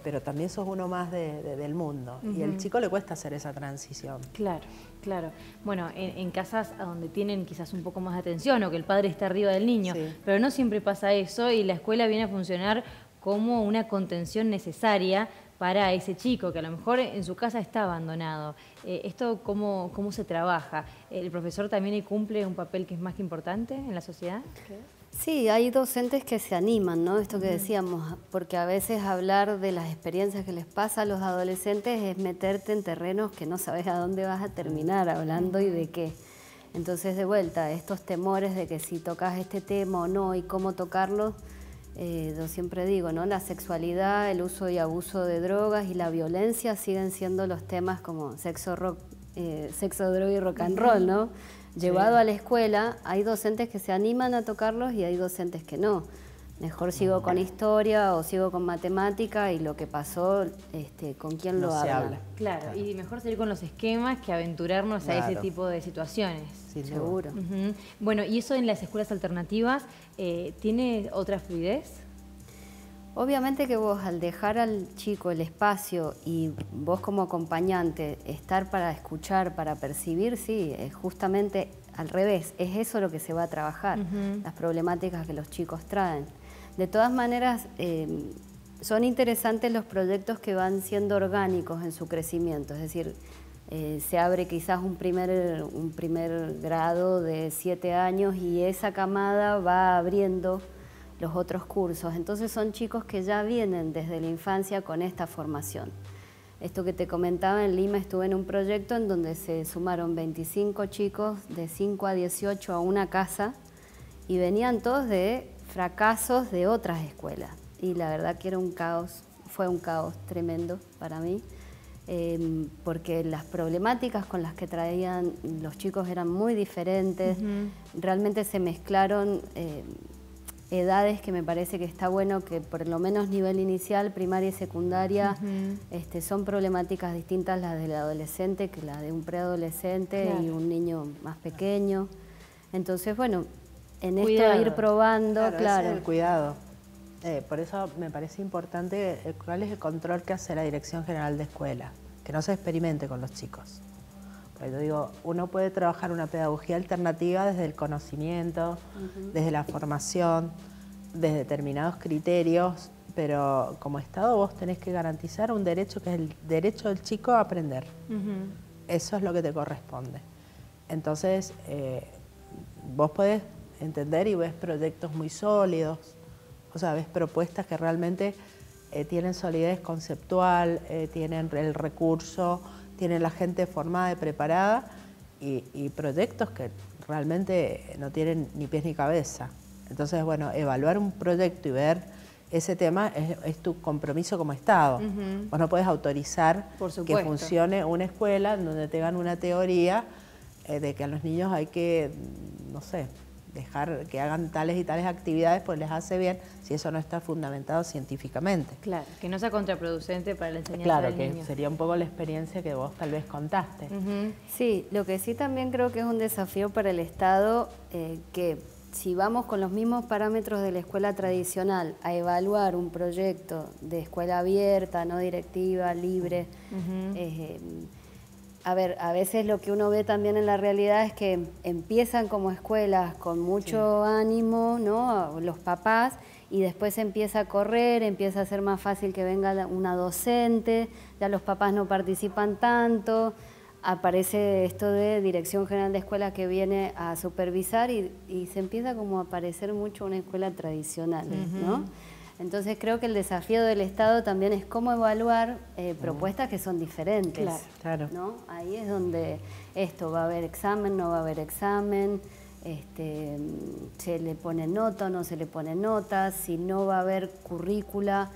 Speaker 6: pero también sos uno más del mundo. Y al chico le cuesta hacer esa transición.
Speaker 1: Claro, claro. Bueno, en casas a donde tienen quizás un poco más de atención o que el padre está arriba del niño, pero no siempre pasa eso, y la escuela viene a funcionar como una contención necesaria para ese chico que a lo mejor en su casa está abandonado. ¿Esto cómo se trabaja? ¿El profesor también cumple un papel que es más que importante en la sociedad?
Speaker 5: Sí, hay docentes que se animan, ¿no? Esto que decíamos, porque a veces hablar de las experiencias que les pasa a los adolescentes es meterte en terrenos que no sabes a dónde vas a terminar hablando y de qué. Entonces, de vuelta, estos temores de que si tocas este tema o no y cómo tocarlo, yo siempre digo, ¿no? La sexualidad, el uso y abuso de drogas y la violencia siguen siendo los temas como sexo, droga y rock and roll, ¿no? Llevado a la escuela, hay docentes que se animan a tocarlos y hay docentes que no. Mejor sigo con historia o sigo con matemática y lo que pasó, con quién lo habla.
Speaker 1: Claro, y mejor seguir con los esquemas que aventurarnos a ese tipo de situaciones.
Speaker 6: Sí,
Speaker 5: seguro.
Speaker 1: Bueno, ¿y eso en las escuelas alternativas tiene otra fluidez?
Speaker 5: Obviamente que vos, al dejar al chico el espacio y vos como acompañante estar para escuchar, para percibir, sí, es justamente al revés, es eso lo que se va a trabajar, las problemáticas que los chicos traen. De todas maneras, son interesantes los proyectos que van siendo orgánicos en su crecimiento, es decir, se abre quizás un primer grado de 7 años y esa camada va abriendo los otros cursos. Entonces son chicos que ya vienen desde la infancia con esta formación. Esto que te comentaba, en Lima estuve en un proyecto en donde se sumaron 25 chicos de 5 a 18 a una casa y venían todos de fracasos de otras escuelas. Y la verdad que era un caos, fue un caos tremendo para mí, porque las problemáticas con las que traían los chicos eran muy diferentes, realmente se mezclaron edades que me parece que está bueno que por lo menos nivel inicial, primaria y secundaria, son problemáticas distintas las del adolescente que las de un preadolescente y un niño más pequeño. Entonces, bueno, en esto ir probando,
Speaker 6: claro. Ese es el cuidado. Por eso me parece importante cuál es el control que hace la Dirección General de Escuela, que no se experimente con los chicos. Porque yo digo, uno puede trabajar una pedagogía alternativa desde el conocimiento, desde la formación, desde determinados criterios, pero como Estado vos tenés que garantizar un derecho que es el derecho del chico a aprender. Eso es lo que te corresponde. Entonces, vos podés entender y ves proyectos muy sólidos, o sea, ves propuestas que realmente tienen solidez conceptual, tienen el recurso, tienen la gente formada y preparada y proyectos que realmente no tienen ni pies ni cabeza. Entonces, bueno, evaluar un proyecto y ver ese tema es tu compromiso como Estado. Vos no podés autorizar que funcione una escuela en donde tengan una teoría de que a los niños hay que, no sé, dejar que hagan tales y tales actividades pues les hace bien si eso no está fundamentado científicamente.
Speaker 1: Claro, que no sea contraproducente para la enseñanza
Speaker 6: claro,
Speaker 1: del niño.
Speaker 6: Claro, que sería un poco la experiencia que vos tal vez contaste.
Speaker 5: Sí, lo que sí también creo que es un desafío para el Estado que si vamos con los mismos parámetros de la escuela tradicional a evaluar un proyecto de escuela abierta, no directiva, libre, a ver, a veces lo que uno ve también en la realidad es que empiezan como escuelas con mucho ánimo, ¿no? Los papás, y después empieza a correr, empieza a ser más fácil que venga una docente, ya los papás no participan tanto, aparece esto de Dirección General de Escuela que viene a supervisar y se empieza como a parecer mucho una escuela tradicional, ¿no? Entonces creo que el desafío del Estado también es cómo evaluar propuestas que son diferentes.
Speaker 6: Claro.
Speaker 5: ¿No? Ahí es donde esto va a haber examen, no va a haber examen, se le pone nota o no se le pone nota, si no va a haber currícula,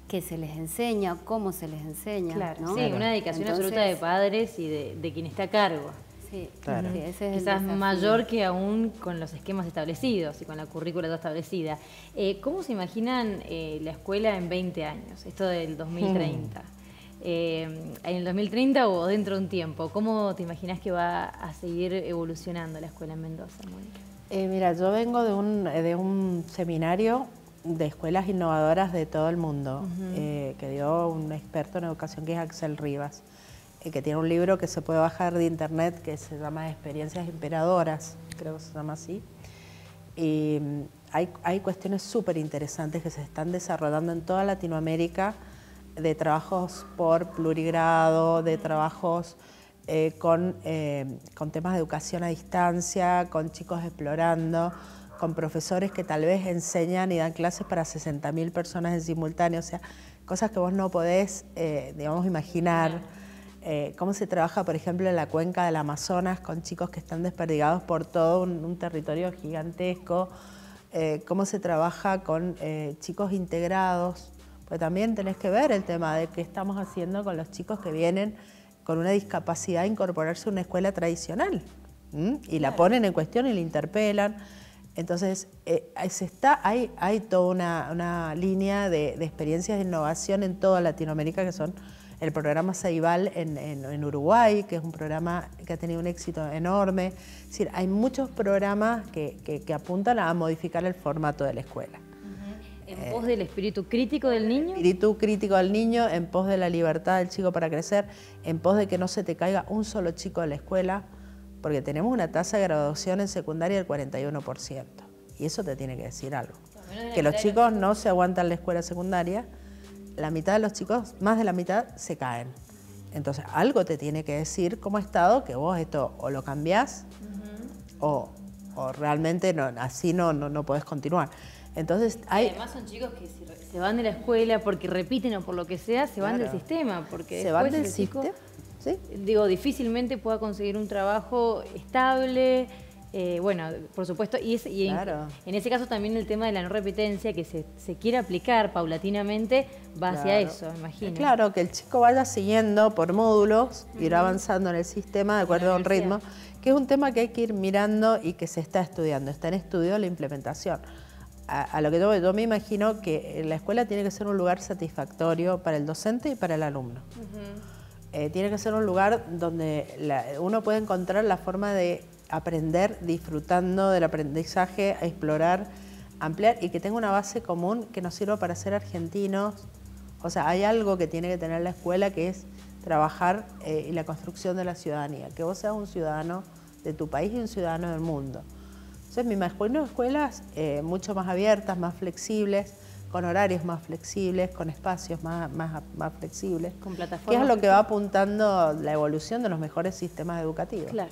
Speaker 5: qué se les enseña, cómo se les enseña.
Speaker 1: Claro,
Speaker 5: ¿no?
Speaker 1: sí, una dedicación absoluta de padres y de quien está a cargo.
Speaker 5: Sí,
Speaker 6: claro.
Speaker 5: Sí, ese es
Speaker 1: Quizás
Speaker 5: el desafío.
Speaker 1: mayor que aún con los esquemas establecidos y con la currícula ya establecida. ¿Cómo se imaginan la escuela en 20 años, esto del 2030? En el 2030 o dentro de un tiempo, ¿cómo te imaginas que va a seguir evolucionando la escuela en Mendoza, Mónica?
Speaker 6: Mira, yo vengo de un seminario de escuelas innovadoras de todo el mundo, que dio un experto en educación que es Axel Rivas, que tiene un libro que se puede bajar de internet que se llama Experiencias Imperadoras, creo que se llama así. Y hay cuestiones súper interesantes que se están desarrollando en toda Latinoamérica, de trabajos por plurigrado, de trabajos con temas de educación a distancia, con chicos explorando, con profesores que tal vez enseñan y dan clases para 60.000 personas en simultáneo, o sea, cosas que vos no podés, digamos, imaginar. Cómo se trabaja, por ejemplo, en la cuenca del Amazonas con chicos que están desperdigados por todo un territorio gigantesco, cómo se trabaja con chicos integrados. Pero también tenés que ver el tema de qué estamos haciendo con los chicos que vienen con una discapacidad a incorporarse a una escuela tradicional. Y la ponen en cuestión y la interpelan. Entonces, hay toda una línea de experiencias de innovación en toda Latinoamérica, que son el programa Ceibal en Uruguay, que es un programa que ha tenido un éxito enorme. Es decir, hay muchos programas que apuntan a modificar el formato de la escuela.
Speaker 1: ¿En pos del espíritu crítico del niño?
Speaker 6: Espíritu crítico del niño, en pos de la libertad del chico para crecer, en pos de que no se te caiga un solo chico de la escuela, porque tenemos una tasa de graduación en secundaria del 41%. Y eso te tiene que decir algo. Que los chicos no se aguantan la escuela secundaria, la mitad de los chicos, más de la mitad, se caen. Entonces, algo te tiene que decir como Estado que vos esto o lo cambiás o realmente así no podés continuar. Entonces,
Speaker 1: además son chicos que si se van de la escuela porque repiten o por lo que sea, se van del sistema. Porque
Speaker 6: se van del sistema.
Speaker 1: ¿Sí? Digo, difícilmente pueda conseguir un trabajo estable. Bueno, por supuesto, en ese caso también el tema de la no repitencia que se quiere aplicar paulatinamente va hacia eso, imagino.
Speaker 6: Claro, que el chico vaya siguiendo por módulos, ir avanzando en el sistema de acuerdo a un ritmo, que es un tema que hay que ir mirando y que se está estudiando, está en estudio la implementación. A lo que yo me imagino que la escuela tiene que ser un lugar satisfactorio para el docente y para el alumno. Tiene que ser un lugar donde uno puede encontrar la forma de aprender disfrutando del aprendizaje, a explorar, ampliar y que tenga una base común que nos sirva para ser argentinos. O sea, hay algo que tiene que tener la escuela que es trabajar en la construcción de la ciudadanía, que vos seas un ciudadano de tu país y un ciudadano del mundo. Entonces me imagino escuelas mucho más abiertas, más flexibles, con horarios más flexibles, con espacios más flexibles,
Speaker 1: con plataformas.
Speaker 6: Que es lo que va apuntando la evolución de los mejores sistemas educativos.
Speaker 1: Claro.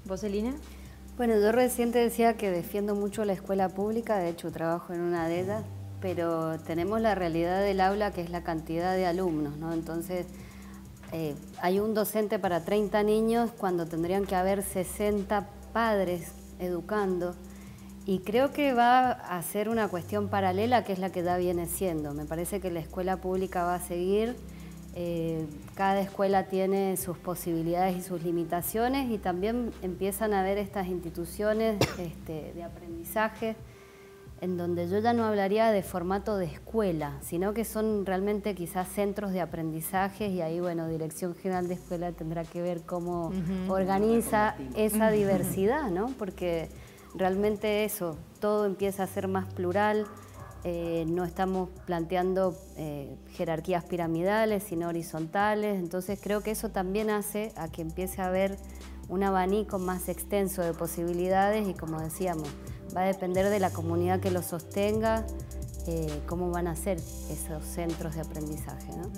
Speaker 1: ¿Vos, Elina?
Speaker 5: Bueno, yo recién te decía que defiendo mucho la escuela pública, de hecho trabajo en una de ellas, pero tenemos la realidad del aula que es la cantidad de alumnos, ¿no? Entonces, hay un docente para 30 niños cuando tendrían que haber 60 padres educando. Y creo que va a ser una cuestión paralela que es la que ya viene siendo. Me parece que la escuela pública va a seguir. Cada escuela tiene sus posibilidades y sus limitaciones y también empiezan a haber estas instituciones de aprendizaje en donde yo ya no hablaría de formato de escuela, sino que son realmente quizás centros de aprendizaje y ahí, bueno, Dirección General de Escuela tendrá que ver cómo organiza esa diversidad, ¿no? Porque realmente eso, todo empieza a ser más plural. No estamos planteando jerarquías piramidales, sino horizontales. Entonces creo que eso también hace a que empiece a haber un abanico más extenso de posibilidades y, como decíamos, va a depender de la comunidad que lo sostenga, cómo van a ser esos centros de aprendizaje, ¿no?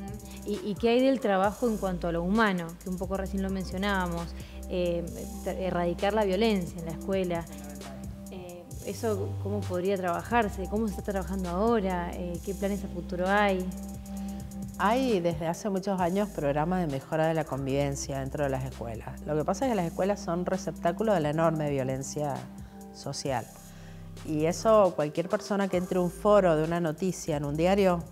Speaker 1: ¿Y qué hay del trabajo en cuanto a lo humano? Que un poco recién lo mencionábamos, erradicar la violencia en la escuela. ¿Eso cómo podría trabajarse? ¿Cómo se está trabajando ahora? ¿Qué planes a futuro hay?
Speaker 6: Hay desde hace muchos años programas de mejora de la convivencia dentro de las escuelas. Lo que pasa es que las escuelas son receptáculos de la enorme violencia social. Y eso, cualquier persona que entre a un foro de una noticia en un diario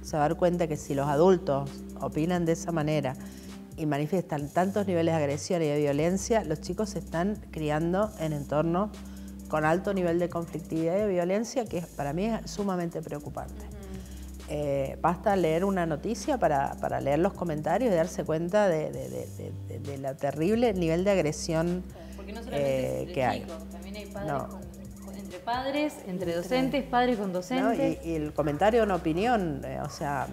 Speaker 6: se va a dar cuenta que si los adultos opinan de esa manera y manifiestan tantos niveles de agresión y de violencia, los chicos se están criando en entornos con alto nivel de conflictividad y de violencia, que para mí es sumamente preocupante. Basta leer una noticia para leer los comentarios y darse cuenta de la terrible nivel de agresión que hay.
Speaker 1: También hay padres entre padres, entre docentes, padres con docentes.
Speaker 6: ¿No? Y el comentario, una opinión, o sea,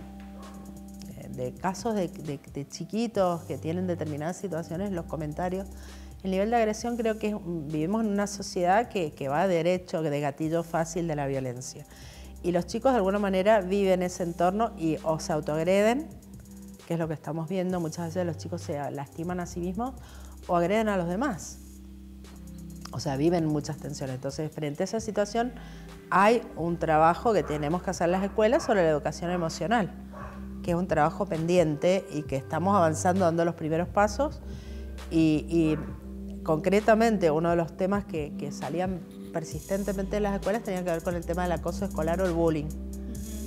Speaker 6: de casos de chiquitos que tienen determinadas situaciones, los comentarios. El nivel de agresión, creo que vivimos en una sociedad que va derecho, de gatillo fácil de la violencia. Y los chicos de alguna manera viven ese entorno y o se autoagreden, que es lo que estamos viendo, muchas veces los chicos se lastiman a sí mismos o agreden a los demás. O sea, viven muchas tensiones. Entonces, frente a esa situación, hay un trabajo que tenemos que hacer en las escuelas sobre la educación emocional, que es un trabajo pendiente y que estamos avanzando, dando los primeros pasos. Y concretamente, uno de los temas que salían persistentemente en las escuelas tenía que ver con el tema del acoso escolar o el bullying.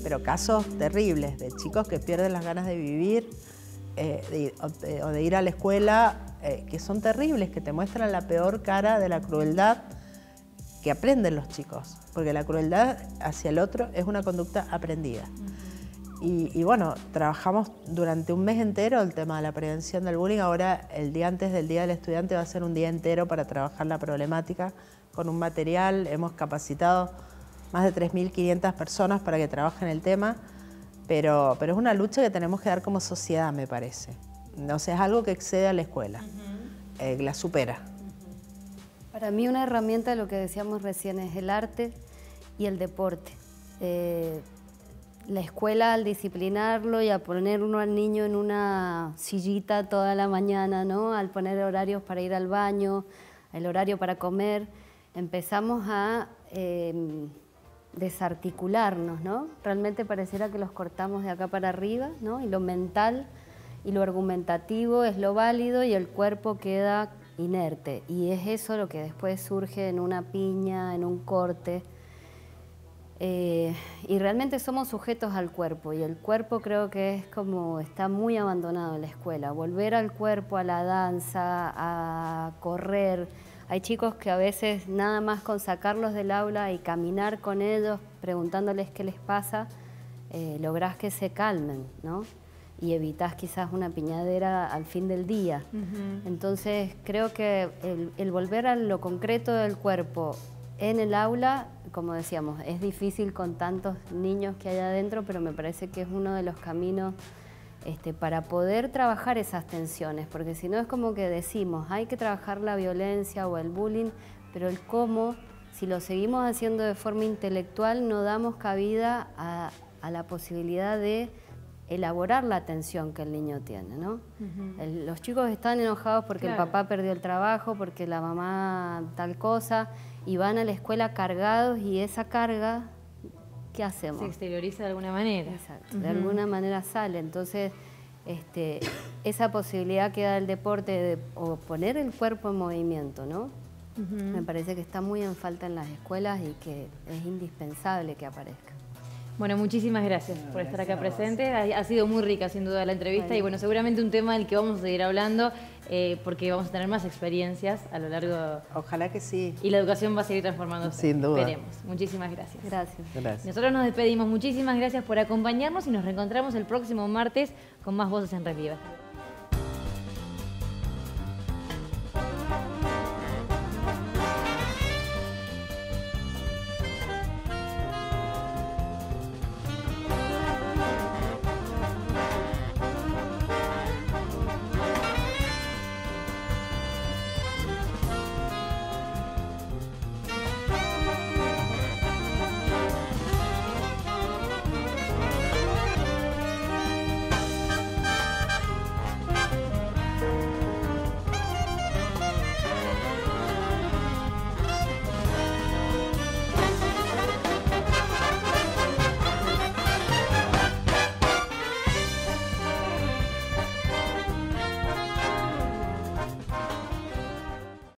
Speaker 6: Pero casos terribles de chicos que pierden las ganas de vivir o de ir a la escuela, que son terribles, que te muestran la peor cara de la crueldad que aprenden los chicos, porque la crueldad hacia el otro es una conducta aprendida. Y bueno, trabajamos durante un mes entero el tema de la prevención del bullying. Ahora, el día antes del Día del Estudiante va a ser un día entero para trabajar la problemática con un material. Hemos capacitado más de 3.500 personas para que trabajen el tema, pero es una lucha que tenemos que dar como sociedad, me parece. O sea, es algo que excede a la escuela, la supera.
Speaker 5: Para mí una herramienta de lo que decíamos recién es el arte y el deporte. La escuela, al disciplinarlo y a poner uno al niño en una sillita toda la mañana, ¿no? Al poner horarios para ir al baño, el horario para comer, empezamos a desarticularnos, ¿no? Realmente pareciera que los cortamos de acá para arriba, ¿no? Y lo mental y lo argumentativo es lo válido y el cuerpo queda inerte. Y es eso lo que después surge en una piña, en un corte. Y realmente somos sujetos al cuerpo y el cuerpo creo que es como está muy abandonado en la escuela. Volver al cuerpo, a la danza, a correr. Hay chicos que a veces nada más con sacarlos del aula y caminar con ellos preguntándoles qué les pasa, lográs que se calmen, ¿no? Y evitás quizás una piñadera al fin del día. Entonces creo que el volver a lo concreto del cuerpo en el aula, como decíamos, es difícil con tantos niños que hay adentro, pero me parece que es uno de los caminos para poder trabajar esas tensiones, porque si no es como que decimos, hay que trabajar la violencia o el bullying, pero el cómo, si lo seguimos haciendo de forma intelectual, no damos cabida a la posibilidad de elaborar la tensión que el niño tiene, ¿no? Los chicos están enojados porque el papá perdió el trabajo, porque la mamá tal cosa, y van a la escuela cargados y esa carga, ¿qué hacemos?
Speaker 1: Se exterioriza de alguna manera.
Speaker 5: Exacto, de alguna manera sale. Entonces, esa posibilidad que da el deporte o poner el cuerpo en movimiento, ¿no? Me parece que está muy en falta en las escuelas y que es indispensable que aparezca.
Speaker 1: Bueno, muchísimas gracias por estar acá presente. Ha sido muy rica, sin duda, la entrevista. Y bueno, seguramente un tema del que vamos a seguir hablando, porque vamos a tener más experiencias a lo largo.
Speaker 6: Ojalá que sí.
Speaker 1: Y la educación va a seguir transformándose.
Speaker 6: Sin duda.
Speaker 1: Esperemos. Muchísimas gracias.
Speaker 5: Gracias.
Speaker 1: Nosotros nos despedimos. Muchísimas gracias por acompañarnos y nos reencontramos el próximo martes con más Voces en Relieve.